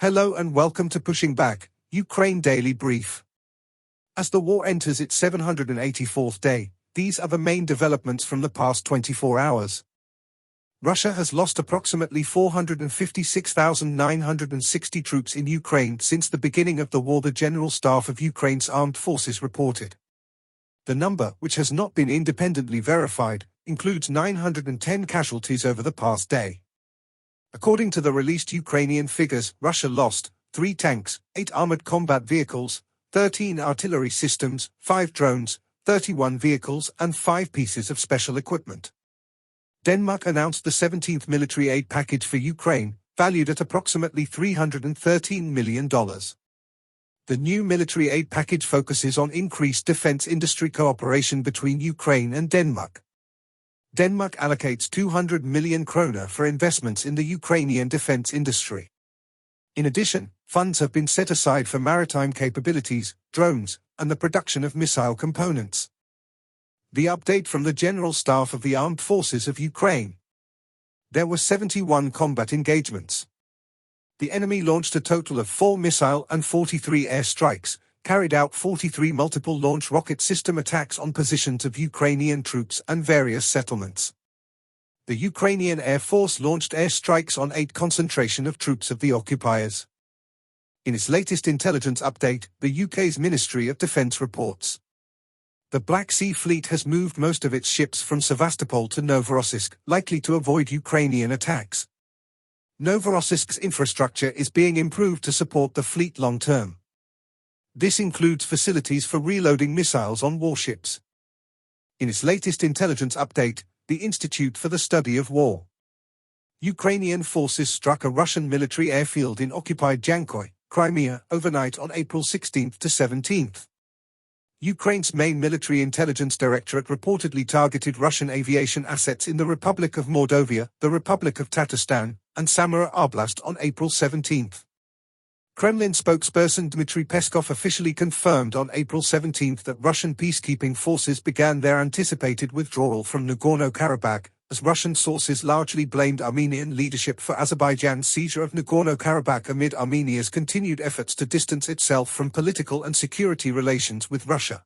Hello and welcome to Pushing Back, Ukraine Daily Brief. As the war enters its 784th day, these are the main developments from the past 24 hours. Russia has lost approximately 456,960 troops in Ukraine since the beginning of the war, the General Staff of Ukraine's armed forces reported. The number, which has not been independently verified, includes 910 casualties over the past day. According to the released Ukrainian figures, Russia lost 3 tanks, 8 armored combat vehicles, 13 artillery systems, 5 drones, 31 vehicles and 5 pieces of special equipment. Denmark announced the 17th military aid package for Ukraine, valued at approximately $313 million. The new military aid package focuses on increased defense industry cooperation between Ukraine and Denmark. Denmark allocates 200 million kroner for investments in the Ukrainian defense industry. In addition, funds have been set aside for maritime capabilities, drones, and the production of missile components. The update from the General Staff of the Armed Forces of Ukraine. There were 71 combat engagements. The enemy launched a total of 4 missile and 43 air strikes, carried out 43 multiple launch rocket system attacks on positions of Ukrainian troops and various settlements. The Ukrainian Air Force launched air strikes on 8 concentration of troops of the occupiers. In its latest intelligence update, the UK's Ministry of Defence reports the Black Sea Fleet has moved most of its ships from Sevastopol to Novorossiysk, likely to avoid Ukrainian attacks. Novorossiysk's infrastructure is being improved to support the fleet long-term. This includes facilities for reloading missiles on warships. In its latest intelligence update, the Institute for the Study of War. Ukrainian forces struck a Russian military airfield in occupied Jankoy, Crimea, overnight on April 16 to 17. Ukraine's main military intelligence directorate reportedly targeted Russian aviation assets in the Republic of Mordovia, the Republic of Tatarstan, and Samara Oblast on April 17. Kremlin spokesperson Dmitry Peskov officially confirmed on April 17 that Russian peacekeeping forces began their anticipated withdrawal from Nagorno-Karabakh, as Russian sources largely blamed Armenian leadership for Azerbaijan's seizure of Nagorno-Karabakh amid Armenia's continued efforts to distance itself from political and security relations with Russia.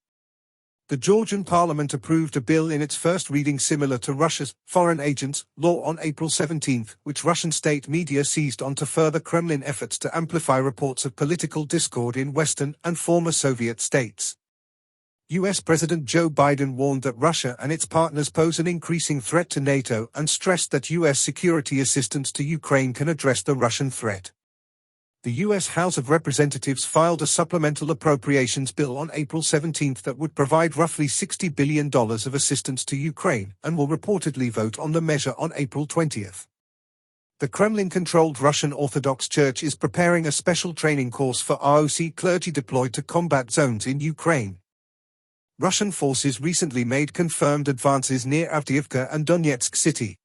The Georgian parliament approved a bill in its first reading similar to Russia's Foreign Agents Law on April 17, which Russian state media seized on to further Kremlin efforts to amplify reports of political discord in Western and former Soviet states. U.S. President Joe Biden warned that Russia and its partners pose an increasing threat to NATO and stressed that U.S. security assistance to Ukraine can address the Russian threat. The U.S. House of Representatives filed a supplemental appropriations bill on April 17 that would provide roughly $60 billion of assistance to Ukraine and will reportedly vote on the measure on April 20. The Kremlin-controlled Russian Orthodox Church is preparing a special training course for ROC clergy deployed to combat zones in Ukraine. Russian forces recently made confirmed advances near Avdiivka and Donetsk city.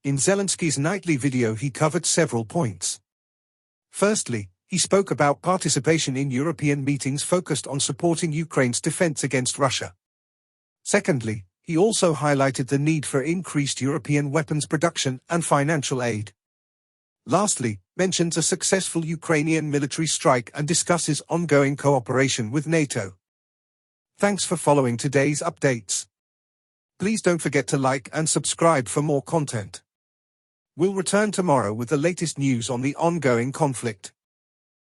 In Zelensky's nightly video he covered several points. Firstly, he spoke about participation in European meetings focused on supporting Ukraine's defense against Russia. Secondly, he also highlighted the need for increased European weapons production and financial aid. Lastly, mentions a successful Ukrainian military strike and discusses ongoing cooperation with NATO. Thanks for following today's updates. Please don't forget to like and subscribe for more content. We'll return tomorrow with the latest news on the ongoing conflict.